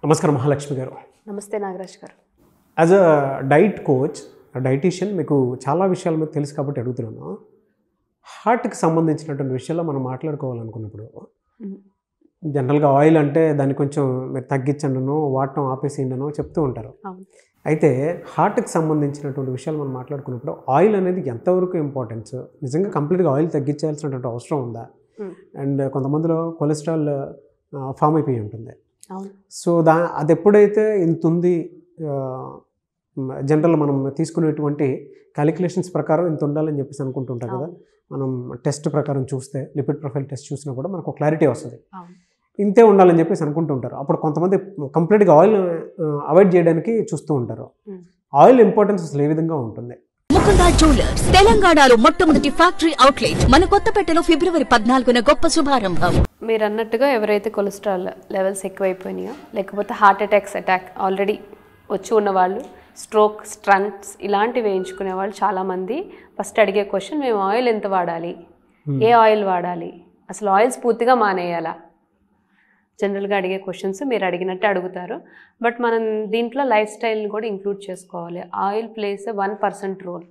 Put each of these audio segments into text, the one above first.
నమస్కారం మహాలక్ష్మి గారు. నమస్తే నాగరాజ్ గారు. As a diet coach, dietitian, మీకు చాలా విషయాల మీద తెలుసు కాబట్టి అడుగుతున్నాను. హార్ట్కి సంబంధించినటువంటి విషయాల్లో మనం మాట్లాడుకోవాలనుకున్నప్పుడు జనరల్గా ఆయిల్ అంటే దాన్ని కొంచెం మీరు తగ్గించండినో వాడటం ఆపేసిండనో చెప్తూ ఉంటారు. అయితే హార్ట్కి సంబంధించినటువంటి విషయాలు మనం మాట్లాడుకున్నప్పుడు ఆయిల్ అనేది ఎంతవరకు ఇంపార్టెన్స్, నిజంగా కంప్లీట్గా ఆయిల్ తగ్గించాల్సినటువంటి అవసరం ఉందా? అండ్ కొంతమందిలో కొలెస్ట్రాల్ ఫామ్ అయిపోయి ఉంటుంది. సో అది ఎప్పుడైతే ఇంత ఉంది, జనరల్ మనం తీసుకునేటువంటి క్యాలిక్యులేషన్స్ ప్రకారం ఇంత ఉండాలని చెప్పేసి అనుకుంటుంటాం కదా. మనం టెస్ట్ ప్రకారం చూస్తే, లిపిడ్ ప్రొఫైల్ టెస్ట్ చూసినా కూడా మనకు క్లారిటీ వస్తుంది, ఇంతే ఉండాలని చెప్పేసి అనుకుంటుంటారు. అప్పుడు కొంతమంది కంప్లీట్గా ఆయిల్ అవాయిడ్ చేయడానికి చూస్తూ ఉంటారు. ఆయిల్ ఇంపార్టెన్స్ అసలు ఏ విధంగా ఉంటుంది? ముకుందా జ్యువెలర్స్ తెలంగాణలో మొట్టమొదటి ఫ్యాక్టరీ అవుట్లెట్ మన కొత్తపేటలో ఫిబ్రవరి 14న గొప్ప శుభారంభం. మీరు అన్నట్టుగా ఎవరైతే కొలెస్ట్రాల్ లెవెల్స్ ఎక్కువైపోయినాయో, లేకపోతే హార్ట్ అటాక్ ఆల్రెడీ వచ్చి ఉన్న వాళ్ళు, స్ట్రోక్, స్టంట్స్ ఇలాంటివి వేయించుకునే వాళ్ళు చాలామంది ఫస్ట్ అడిగే క్వశ్చన్, మేము ఆయిల్ ఎంత వాడాలి, ఏ ఆయిల్ వాడాలి, అసలు ఆయిల్స్ పూర్తిగా మానేయాలా, జనరల్గా అడిగే క్వశ్చన్స్ మీరు అడిగినట్టే అడుగుతారు. బట్ మనం దీంట్లో లైఫ్ స్టైల్ని కూడా ఇంక్లూడ్ చేసుకోవాలి. ఆయిల్ ప్లేస్ 1% రోల్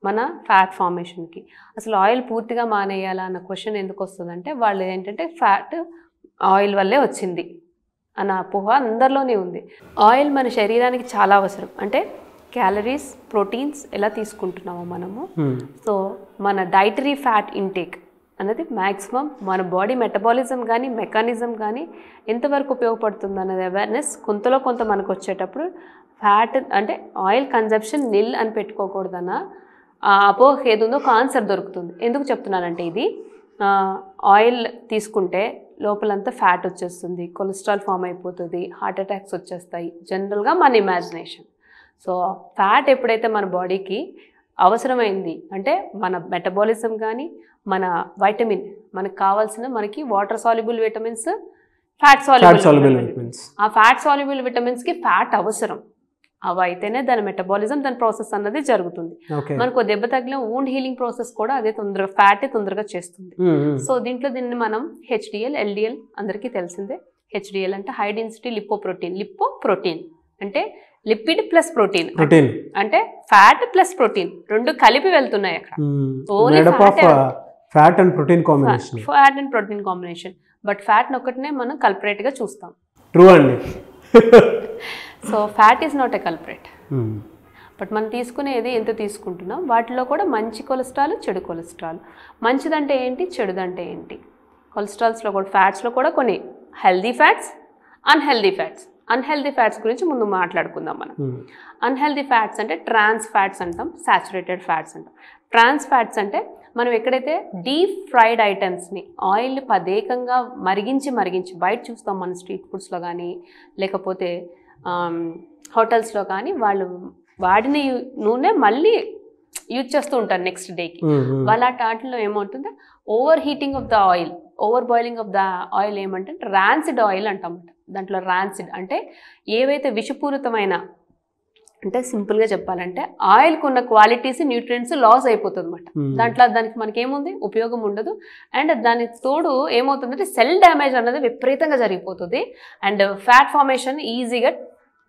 మన ఫ్యాట్ ఫార్మేషన్కి. అసలు ఆయిల్ పూర్తిగా మానేయాలా అన్న క్వశ్చన్ ఎందుకు వస్తుందంటే, వాళ్ళు ఏంటంటే ఫ్యాట్ ఆయిల్ వల్లే వచ్చింది అన్న అపోహ అందరిలోనే ఉంది. ఆయిల్ మన శరీరానికి చాలా అవసరం. అంటే క్యాలరీస్, ప్రోటీన్స్ ఎలా తీసుకుంటున్నామో మనము, సో మన డైటరీ ఫ్యాట్ ఇంటేక్ అనేది మ్యాక్సిమం మన బాడీ మెటబాలిజం కానీ మెకానిజం కానీ ఎంతవరకు ఉపయోగపడుతుంది అన్నది అవేర్నెస్ కొంతలో కొంత మనకు వచ్చేటప్పుడు, ఫ్యాట్ అంటే ఆయిల్ కన్జంప్షన్ నిల్ అని పెట్టుకోకూడదన్న ఆ అపోహ ఏదుందో ఒక ఆన్సర్ దొరుకుతుంది. ఎందుకు చెప్తున్నానంటే, ఇది ఆయిల్ తీసుకుంటే లోపలంతా ఫ్యాట్ వచ్చేస్తుంది, కొలెస్ట్రాల్ ఫామ్ అయిపోతుంది, హార్ట్ అటాక్స్ వచ్చేస్తాయి, జనరల్గా మన ఇమాజినేషన్. సో ఫ్యాట్ ఎప్పుడైతే మన బాడీకి అవసరమైంది అంటే మన మెటబాలిజం కానీ, మన వైటమిన్, మనకు కావాల్సిన మనకి water soluble vitamins, fat soluble vitamins, ఆ ఫ్యాట్ సాల్యుబుల్ విటమిన్స్కి ఫ్యాట్ అవసరం. అవి అయితేనే దాని మెటబాలిజం, దాని ప్రాసెస్ అన్నది జరుగుతుంది. మనకు దెబ్బ తగిలిన వూండ్ హీలింగ్ ప్రాసెస్ కూడా అదే తొందరగా ఫ్యాటే తొందరగా చేస్తుంది. సో దీన్ని మనం హెచ్డిఎల్, ఎల్డిఎల్ అందరికీ తెలిసిందే. హెచ్డిఎల్ అంటే హై డెన్సిటీ లిపోప్రోటీన్ అంటే లిపిడ్ ప్లస్ ప్రోటీన్, అంటే ఫ్యాట్ ప్లస్ ప్రోటీన్ రెండు కలిపి వెళ్తున్నాయి అక్కడ. Only fat and protein combination. But fat ఒకటినే మనం కల్పరేట్ గా చూస్తాం. ట్రూ అండి. So fat is not a culprit. But మనం తీసుకునేది ఎంత తీసుకుంటున్నాం, వాటిలో కూడా మంచి కొలెస్ట్రాల్, చెడు కొలెస్ట్రాల్. మంచిదంటే ఏంటి, చెడుదంటే ఏంటి? కొలెస్ట్రాల్స్లో కూడా, ఫ్యాట్స్లో కూడా కొన్ని healthy fats, unhealthy fats. Unhealthy fats గురించి ముందు మాట్లాడుకుందాం మనం. అన్హెల్దీ ఫ్యాట్స్ అంటే ట్రాన్స్ ఫ్యాట్స్ అంటాం, సాచురేటెడ్ ఫ్యాట్స్ అంటాం. ట్రాన్స్ ఫ్యాట్స్ అంటే మనం ఎక్కడైతే డీప్ ఫ్రైడ్ ఐటమ్స్ని ఆయిల్ని పదేకంగా మరిగించి బయట చూస్తాం మన స్ట్రీట్ ఫుడ్స్లో కానీ, లేకపోతే హోటల్స్లో కానీ, వాళ్ళు వాడిన నూనె మళ్ళీ యూజ్ చేస్తూ ఉంటారు నెక్స్ట్ డేకి. వాటిలో ఏమవుతుంది, over heating of the oil, over boiling of the oil ఏమంటే ర్యాన్సిడ్ ఆయిల్ అంటాం. దాంట్లో ర్యాన్సిడ్ అంటే ఏవైతే విషపూరితమైన, అంటే సింపుల్గా చెప్పాలంటే ఆయిల్కి ఉన్న క్వాలిటీస్, న్యూట్రియంట్స్ లాస్ అయిపోతుంది అనమాట. దానికి మనకేముంది, ఉపయోగం ఉండదు. అండ్ దానికి తోడు ఏమవుతుందంటే సెల్ డ్యామేజ్ అన్నది విపరీతంగా జరిగిపోతుంది, అండ్ ఫ్యాట్ ఫార్మేషన్ ఈజీగా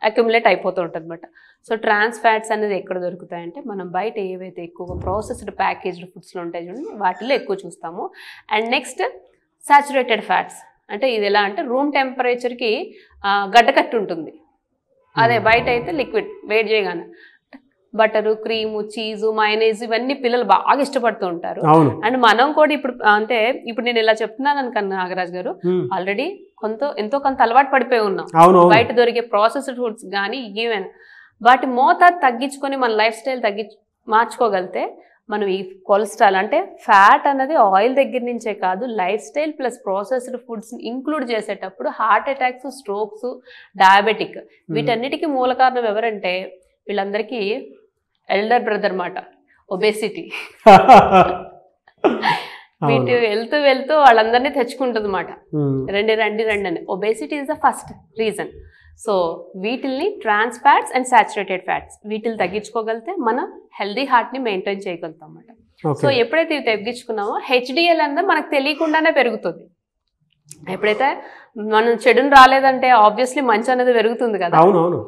అక్యుములేట్ అయిపోతూ ఉంటుంది అనమాట. సో ట్రాన్స్ ఫ్యాట్స్ అనేది ఎక్కడ దొరుకుతాయంటే, మనం బయట ఏవైతే ఎక్కువగా ప్రాసెస్డ్ ప్యాకేజ్డ్ ఫుడ్స్లో ఉంటాయి చూడండి, వాటిలో ఎక్కువ చూస్తాము. అండ్ నెక్స్ట్ సాచురేటెడ్ ఫ్యాట్స్ అంటే ఇది ఎలా అంటే రూమ్ టెంపరేచర్కి గడ్డకట్టు ఉంటుంది, అదే బయట అయితే లిక్విడ్ వేడి చేయగానే. బటరు, క్రీము, చీజు, మయోనైజ్ ఇవన్నీ పిల్లలు బాగా ఇష్టపడుతూ ఉంటారు. అండ్ మనం కూడా ఇప్పుడు నేను ఇలా చెప్తున్నాను అనుకన్నా నాగరాజ్ గారు, ఆల్రెడీ ఎంతో కొంత అలవాటు పడిపోయి ఉన్నాం. బయట దొరికే ప్రాసెస్డ్ ఫుడ్స్ కానీ ఏమైనా వాటి మోతాదు తగ్గించుకొని మన లైఫ్ స్టైల్ మార్చుకోగలిగితే, మనం ఈ కొలెస్ట్రాల్ అంటే ఫ్యాట్ అన్నది ఆయిల్ దగ్గర నుంచే కాదు, life style plus processed foods include చేసేటప్పుడు హార్ట్ అటాక్స్, స్ట్రోక్స్, డయాబెటిక్ వీటన్నిటికీ మూల కారణం ఎవరంటే వీళ్ళందరికీ ఎల్డర్ బ్రదర్ మాట, ఒబేసిటీ. వీటి వెళ్తూ వాళ్ళందరినీ తెచ్చుకుంటుంది అన్నమాట. రండి అని. Obesity is the first reason. So వీటిల్ని trans fats and saturated fats వీటిని తగ్గించుకోగలిగితే మనం హెల్దీ హార్ట్ని మెయింటైన్ చేయగలుగుతాం అన్నమాట. సో ఎప్పుడైతే ఇవి తగ్గించుకున్నామో హెచ్డిఎల్ అన్నది మనకు తెలియకుండానే పెరుగుతుంది. ఎప్పుడైతే మనం చెడుని రాలేదంటే ఆబ్వియస్లీ మంచి అనేది పెరుగుతుంది కదా. అవునవును.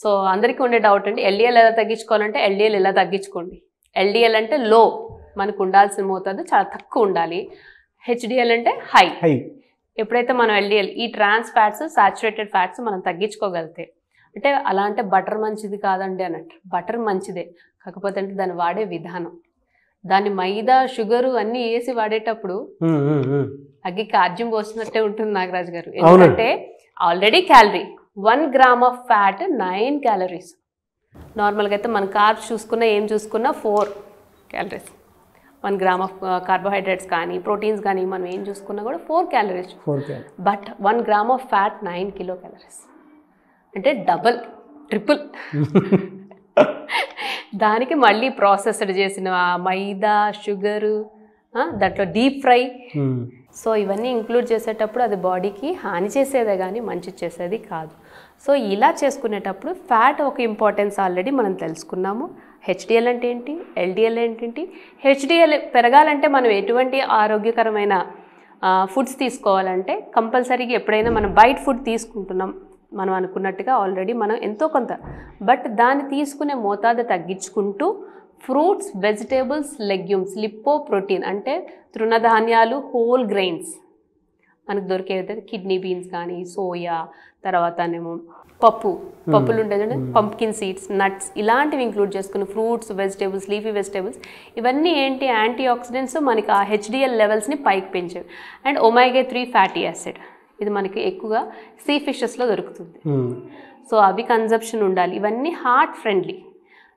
సో అందరికీ ఉండే డౌట్ అండి, ఎల్డిఎల్ ఎలా తగ్గించుకోవాలంటే ఎల్డిఎల్ ఎలా తగ్గించుకోండి. ఎల్డిఎల్ అంటే లో, మనకు ఉండాల్సిన మోతాదు చాలా తక్కువ ఉండాలి. హెచ్డిఎల్ అంటే హై. ఎప్పుడైతే మనం ఎల్డిఎల్ ఈ ట్రాన్స్ ఫ్యాట్స్ సాచురేటెడ్ ఫ్యాట్స్ మనం తగ్గించుకోగలితే, అంటే అలా అంటే బటర్ మంచిది కాదండి అన్నట్టు, బటర్ మంచిదే, కాకపోతే అంటే దాన్ని వాడే విధానం, దాన్ని మైదా షుగరు అన్నీ వేసి వాడేటప్పుడు అగ్గి కాజ్యం పోసినట్టే ఉంటుంది నాగరాజ్ గారు. ఎందుకంటే already calorie 1 gram of fat 9 calories. నార్మల్గా అయితే మన కార్బ్స్ చూసుకున్నా ఏం చూసుకున్నా 4 క్యాలరీస్. 1 గ్రామ్ ఆఫ్ కార్బోహైడ్రేట్స్ కానీ ప్రోటీన్స్ కానీ మనం ఏం చూసుకున్నా కూడా 4 calories. But 1 gram of fat 9 kilo calories, అంటే డబల్ ట్రిపుల్. దానికి మళ్ళీ ప్రాసెస్డ్ చేసిన మైదా షుగరు, దాంట్లో డీప్ ఫ్రై, సో ఇవన్నీ ఇంక్లూడ్ చేసేటప్పుడు అది బాడీకి హాని చేసేదే కానీ మంచి చేసేది కాదు. సో ఇలా చేసుకునేటప్పుడు ఫ్యాట్ ఒక ఇంపార్టెన్స్ ఆల్రెడీ మనం తెలుసుకున్నాము. హెచ్డిఎల్ అంటే ఏంటి, ఎల్డిఎల్ ఏంటి. హెచ్డిఎల్ పెరగాలంటే మనం ఎటువంటి ఆరోగ్యకరమైన ఫుడ్స్ తీసుకోవాలంటే, కంపల్సరీగా ఎప్పుడైనా మనం బయట ఫుడ్ తీసుకుంటున్నాం మనం అనుకున్నట్టుగా ఆల్రెడీ మనం ఎంతో కొంత, బట్ దాన్ని తీసుకునే మోతాదు తగ్గించుకుంటూ fruits, vegetables, legumes, lipo protein అంటే తృణధాన్యాలు, హోల్ గ్రెయిన్స్ మనకు దొరికేది, కిడ్నీ బీన్స్ కానీ సోయా, తర్వాతనేమో పప్పులు ఉంటాయి, పంప్కిన్ సీడ్స్, నట్స్, ఇలాంటివి ఇంక్లూడ్ చేసుకుని ఫ్రూట్స్, వెజిటేబుల్స్, లీఫీ వెజిటేబుల్స్, ఇవన్నీ ఏంటి యాంటీ ఆక్సిడెంట్స్, మనకి ఆ హెచ్డిఎల్ లెవెల్స్ని పైకి పెంచేవి. అండ్ ఒమేగా 3 ఫ్యాటీ యాసిడ్, ఇది మనకి ఎక్కువగా సీ ఫిషెస్లో దొరుకుతుంది. సో అవి కన్జప్షన్ ఉండాలి. ఇవన్నీ హార్ట్ ఫ్రెండ్లీ.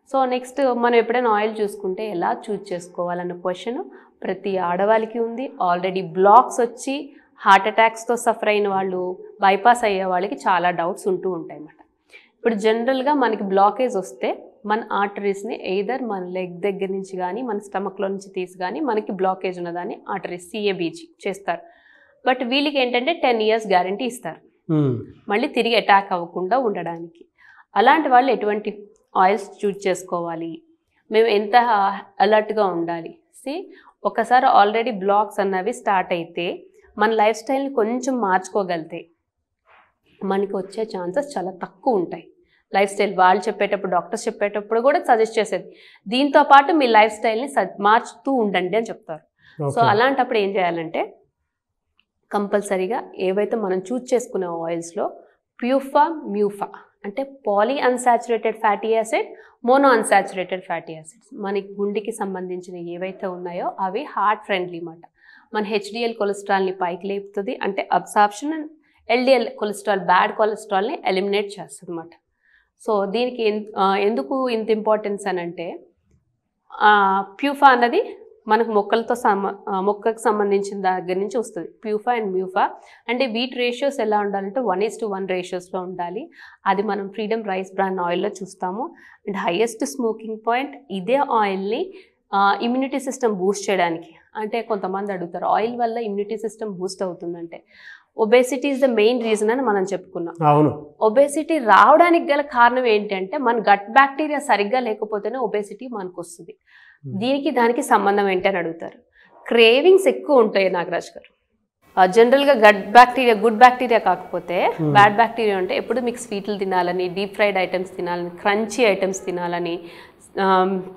సో నెక్స్ట్ మనం ఎప్పుడైనా ఆయిల్ చూసుకుంటే ఎలా చూజ్ చేసుకోవాలన్న క్వశ్చన్ ప్రతి ఆడవాళ్ళకి ఉంది. ఆల్రెడీ బ్లాక్స్ వచ్చి హార్ట్ అటాక్స్తో సఫర్ అయిన వాళ్ళు, బైపాస్ అయ్యే వాళ్ళకి చాలా డౌట్స్ ఉంటూ ఉంటాయి అన్నమాట. ఇప్పుడు జనరల్గా మనకి బ్లాకేజ్ వస్తే మన ఆర్టరీస్ని ఎయిదర్ మన లెగ్ దగ్గర నుంచి కానీ మన స్టమక్లో నుంచి తీసి కానీ మనకి బ్లాకేజ్ ఉన్నదాన్ని ఆర్టరీస్ సిఏబీజీ చేస్తారు. బట్ వీళ్ళకి ఏంటంటే 10 years గ్యారంటీ ఇస్తారు మళ్ళీ తిరిగి అటాక్ అవ్వకుండా ఉండడానికి. అలాంటి వాళ్ళు ఎటువంటి ఆయిల్స్ చూజ్ చేసుకోవాలి, మేము ఎంత అలర్ట్గా ఉండాలి. ఒకసారి ఆల్రెడీ బ్లాక్స్ అన్నవి స్టార్ట్ అయితే మన లైఫ్ స్టైల్ని కొంచెం మార్చుకోగలితే మనకి వచ్చే ఛాన్సెస్ చాలా తక్కువ ఉంటాయి. లైఫ్ స్టైల్ వాళ్ళు చెప్పేటప్పుడు, డాక్టర్స్ చెప్పేటప్పుడు కూడా సజెస్ట్ చేసేది దీంతో పాటు మీ లైఫ్ స్టైల్ని మార్చుతూ ఉండండి అని చెప్తారు. సో అలాంటప్పుడు ఏం చేయాలంటే కంపల్సరీగా ఏవైతే మనం చూజ్ చేసుకునే ఆయిల్స్లో ప్యూఫా, మ్యూఫా అంటే poly unsaturated fatty acid, mono unsaturated fatty acids, మనకి గుండెకి సంబంధించిన ఏవైతే ఉన్నాయో అవి హార్ట్ ఫ్రెండ్లీ అన్నమాట. మన హెచ్డిఎల్ కొలెస్ట్రాల్ని పైకి లేపుతుంది, అంటే absorption, and LDL cholesterol, bad కొలెస్ట్రాల్ని ఎలిమినేట్ చేస్తుంది అన్నమాట. సో దీనికి ఎందుకు ఇంత ఇంపార్టెన్స్ అని అంటే, ప్యూఫా అన్నది మనకు మొక్కకు సంబంధించిన దగ్గర నుంచి వస్తుంది. ప్యూఫా అండ్ మ్యూఫా అంటే వీటి రేషియోస్ ఎలా ఉండాలంటే 1:1 రేషియోస్లో ఉండాలి. అది మనం ఫ్రీడమ్ రైస్ బ్రాండ్ ఆయిల్లో చూస్తాము. అండ్ హైయెస్ట్ స్మోకింగ్ పాయింట్ ఇదే ఆయిల్ని ఇమ్యూనిటీ సిస్టమ్ బూస్ట్ చేయడానికి, అంటే కొంతమంది అడుగుతారు ఆయిల్ వల్ల ఇమ్యూనిటీ సిస్టమ్ బూస్ట్ అవుతుందంటే, obesity is the main reason అని మనం చెప్పుకున్నాం. అవును, ఒబేసిటీ రావడానికి గల కారణం ఏంటంటే మన గట్ బ్యాక్టీరియా సరిగ్గా లేకపోతేనే ఒబేసిటీ మనకు వస్తుంది. దీనికి దానికి సంబంధం ఏంటి అని అడుగుతారు. క్రేవింగ్స్ ఎక్కువ ఉంటాయి నాగరాజ్ గారు. జనరల్గా గట్ బ్యాక్టీరియా, గుడ్ బ్యాక్టీరియా కాకపోతే బ్యాడ్ బ్యాక్టీరియా ఉంటే ఎప్పుడు మీకు స్వీట్లు తినాలని, డీప్ ఫ్రైడ్ ఐటమ్స్ తినాలని, క్రంచీ ఐటమ్స్ తినాలని,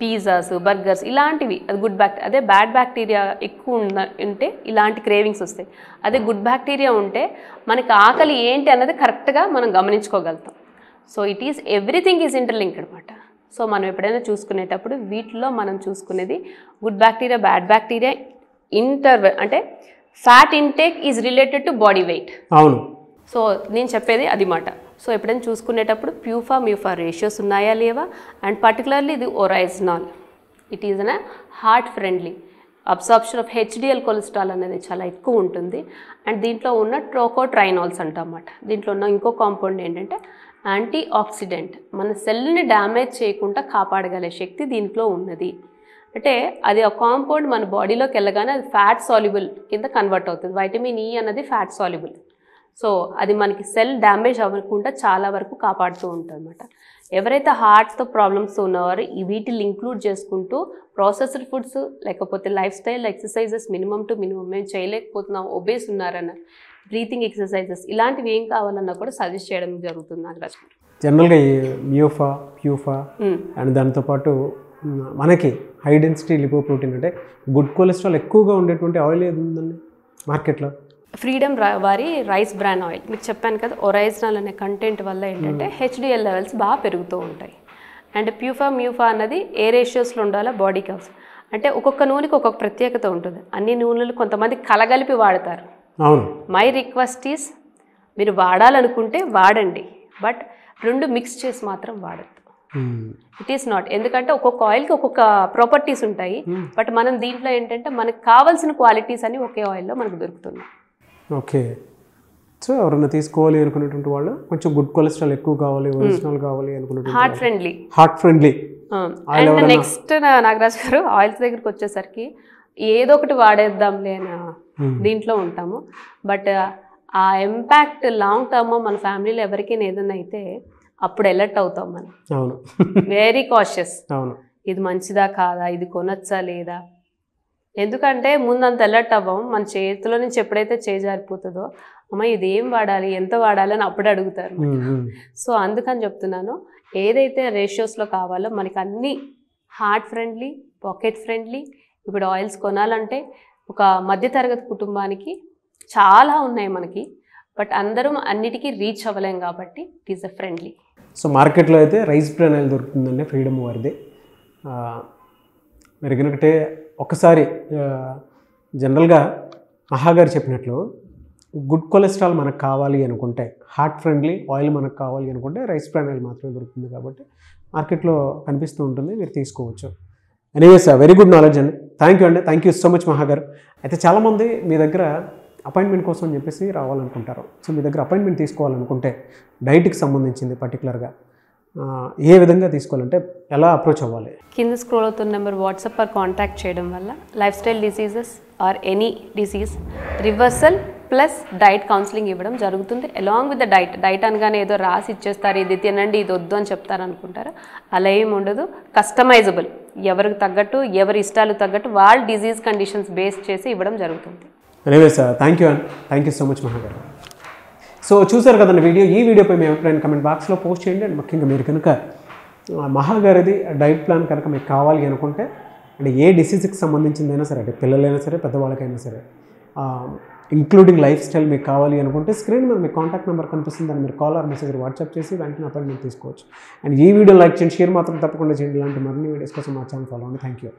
పిజ్జాస్, బర్గర్స్ ఇలాంటివి, అది గుడ్ బ్యాక్టీరియా. అదే బ్యాడ్ బ్యాక్టీరియా ఎక్కువ ఉంటే ఇలాంటి క్రేవింగ్స్ వస్తాయి. అదే గుడ్ బ్యాక్టీరియా ఉంటే మనకి ఆకలి ఏంటి అన్నది కరెక్ట్గా మనం గమనించుకోగలుగుతాం. So it is everything is interlinked అనమాట. సో మనం ఎప్పుడైనా చూసుకునేటప్పుడు వీటిలో మనం చూసుకునేది గుడ్ బ్యాక్టీరియా, బ్యాడ్ బ్యాక్టీరియా, అంటే fat intake is related to body weight. అవును. సో నేను చెప్పేది అది మాట. సో ఎప్పుడైనా చూసుకునేటప్పుడు ప్యూఫా, మ్యూఫా రేషియోస్ ఉన్నాయా లేవా, అండ్ పర్టికులర్లీ ఇది oryzanol, it is an heart friendly. Absorption of HDL cholesterol అనేది చాలా ఎక్కువ ఉంటుంది. అండ్ దీంట్లో ఉన్న ట్రోకోట్రైనాల్స్ అంటన్నమాట. దీంట్లో ఉన్న ఇంకో కాంపౌండ్ ఏంటంటే యాంటీ ఆక్సిడెంట్, మన సెల్ని డ్యామేజ్ చేయకుండా కాపాడగలే శక్తి దీంట్లో ఉన్నది. అంటే అది ఆ కాంపౌండ్ మన బాడీలోకి వెళ్ళగానే అది ఫ్యాట్ సాల్యుబుల్ కింద కన్వర్ట్ అవుతుంది. వైటమిన్ ఈ అన్నది ఫ్యాట్ సాల్యుబుల్. సో అది మనకి సెల్ డ్యామేజ్ అవ్వకుండా చాలా వరకు కాపాడుతూ ఉంటుంది అన్నమాట. ఎవరైతే హార్ట్తో ప్రాబ్లమ్స్ ఉన్నవారు వీటిని ఇంక్లూడ్ చేసుకుంటూ ప్రాసెస్డ్ ఫుడ్స్ లేకపోతే life style, exercises minimum to minimum మేము చేయలేకపోతున్నాం, ఒబేస్ ఉన్నారన్న బ్రీతింగ్ ఎక్సర్సైజెస్ ఇలాంటివి ఏం కావాలన్నా కూడా సజెస్ట్ చేయడం జరుగుతుంది నాగరాజ్ గారు. జనరల్గా ఈ మ్యూఫా ప్యూఫా అండ్ దాంతోపాటు మనకి హై డెన్సిటీ లిపోప్రోటీన్ అంటే గుడ్ కొలెస్ట్రాల్ ఎక్కువగా ఉండేటువంటి ఆయిల్ ఏది ఉందండి మార్కెట్లో? ఫ్రీడమ్ వారి రైస్ బ్రాన్ ఆయిల్ మీకు చెప్పాను కదా, ఒరైజినల్ అనే కంటెంట్ వల్ల ఏంటంటే హెచ్డిఎల్ లెవెల్స్ బాగా పెరుగుతూ ఉంటాయి. అండ్ మ్యూఫా అన్నది ఏ రేషియోస్లో ఉండాలో బాడీకి అవసరం. అంటే ఒక్కొక్క నూనెకి ఒక్కొక్క ప్రత్యేకత ఉంటుంది. అన్ని నూనెలు కొంతమంది కలగలిపి వాడతారు. అవును, మై రిక్వెస్ట్ ఈస్ మీరు వాడాలనుకుంటే వాడండి, బట్ రెండు మిక్స్ చేసి మాత్రం వాడద్దు. ఇట్ ఈస్ నాట్, ఎందుకంటే ఒక్కొక్క ఆయిల్కి ఒక్కొక్క ప్రాపర్టీస్ ఉంటాయి. బట్ మనం దీంట్లో ఏంటంటే మనకు కావాల్సిన క్వాలిటీస్ అని ఒకే ఆయిల్లో మనకు దొరుకుతున్నాయి. ఓకే, సో ఎవరైనా తీసుకోవాలి అనుకునేటువంటి వాళ్ళు కొంచెం గుడ్ కొలెస్ట్రాల్ ఎక్కువ కావాలి, ఒరిజినల్ కావాలి అనుకునే heart friendly. And next Nagaraj గారు ఆయిల్స్ దగ్గరికి వచ్చేసరికి ఏదో ఒకటి వాడేద్దాంలే అని దీంట్లో ఉంటాము. బట్ ఆ ఇంపాక్ట్ లాంగ్ టర్మ్ మన ఫ్యామిలీలో ఎవరికైనా ఏదైనా అయితే అప్పుడు అలర్ట్ అవుతాం మనం. అవును, వెరీ కాషియస్. అవును, ఇది మంచిదా కాదా, ఇది కొనొచ్చా లేదా, ఎందుకంటే ముందంత అలర్ట్ అవ్వం. మన చేతిలో నుంచి ఎప్పుడైతే చేజారిపోతుందో అమ్మ ఇది ఏం వాడాలి, ఎంత వాడాలి అని అప్పుడే అడుగుతారు. సో అందుకని చెప్తున్నాను, ఏదైతే రేషియోస్లో కావాలో మనకి అన్నీ హార్ట్ ఫ్రెండ్లీ, పాకెట్ ఫ్రెండ్లీ. ఇప్పుడు ఆయిల్స్ కొనాలంటే ఒక మధ్యతరగతి కుటుంబానికి చాలా ఉన్నాయి మనకి, బట్ అందరం అన్నిటికీ రీచ్ అవ్వలేం కాబట్టి it is a friendly. So మార్కెట్లో అయితే రైస్ బ్రాన్ ఆయిల్ దొరుకుతుందండి, ఫ్రీడమ్ వారిది. మీరు ఎందుకంటే ఒకసారి జనరల్గా మహాగారు చెప్పినట్లు గుడ్ కొలెస్ట్రాల్ మనకు కావాలి అనుకుంటే, హార్ట్ ఫ్రెండ్లీ ఆయిల్ మనకు కావాలి అనుకుంటే రైస్ బ్రాన్ ఆయిల్ మాత్రమే దొరుకుతుంది కాబట్టి మార్కెట్లో కనిపిస్తూ ఉంటుంది, మీరు తీసుకోవచ్చు. ఎనీవేస్ వెరీ గుడ్ నాలెడ్జ్ అండి. థ్యాంక్ యూ అండి, థ్యాంక్ యూ సో మచ్ మహాగారు. అయితే చాలామంది మీ దగ్గర అపాయింట్మెంట్ కోసం అని చెప్పేసి రావాలనుకుంటారు. సో మీ దగ్గర అపాయింట్మెంట్ తీసుకోవాలనుకుంటే డైట్కి సంబంధించింది పర్టికులర్గా ఏ విధంగా తీసుకోవాలంటే ఎలా అప్రోచ్ అవ్వాలి? కింద స్క్రోల్ అవుతున్న నెంబర్ వాట్సాప్ ఆర్ కాంటాక్ట్ చేయడం వల్ల life style diseases or any disease reversal plus diet counselling ఇవ్వడం జరుగుతుంది. అలాంగ్ విత్ ద డైట్ అనగానే ఏదో రాసి ఇచ్చేస్తారు, ఇది తినండి ఇది వద్దు అని చెప్తారు అనుకుంటారు. అలా ఏమి ఉండదు. కస్టమైజబుల్, ఎవరికి తగ్గట్టు ఎవరి ఇష్టాలు తగ్గట్టు వాళ్ళ డిజీజ్ కండిషన్స్ బేస్ చేసి ఇవ్వడం జరుగుతుంది. ఎనీవేస్ థ్యాంక్ యూ అండి, థ్యాంక్ యూ సో మచ్ మహాగారు. సో చూసారు కదండి వీడియో. ఈ వీడియోపై మీ అభిప్రాయం కమెంట్ బాక్స్లో పోస్ట్ చేయండి. అండ్ ముఖ్యంగా మీరు కనుక మహాగారిది డైట్ ప్లాన్ కనుక మీకు కావాలి అనుకుంటే, అంటే ఏ డిసీజ్కి సంబంధించిందైనా సరే, అంటే పిల్లలైనా సరే పెద్దవాళ్ళకైనా సరే, ఇంక్లూడింగ్ లైఫ్ స్టైల్ మీకు కావాలి అనుకుంటే స్క్రీన్ మీద మీ కాంటాక్ట్ నెంబర్ కనిపిస్తుంది, దాన్ని మీరు కాల్ ఆర్ మెసేజ్ వాట్సాప్ చేసి వెంటనే అపాయింట్మెంట్ తీసుకోవచ్చు. అండ్ ఈ వీడియో లైక్ చేయండి, షేర్ మాత్రం తప్పకుండా చేయండి. ఇలాంటి మరిన్ని వీడియోస్ కోసం మా ఛానల్ ఫాలో అవ్వండి. Thank you.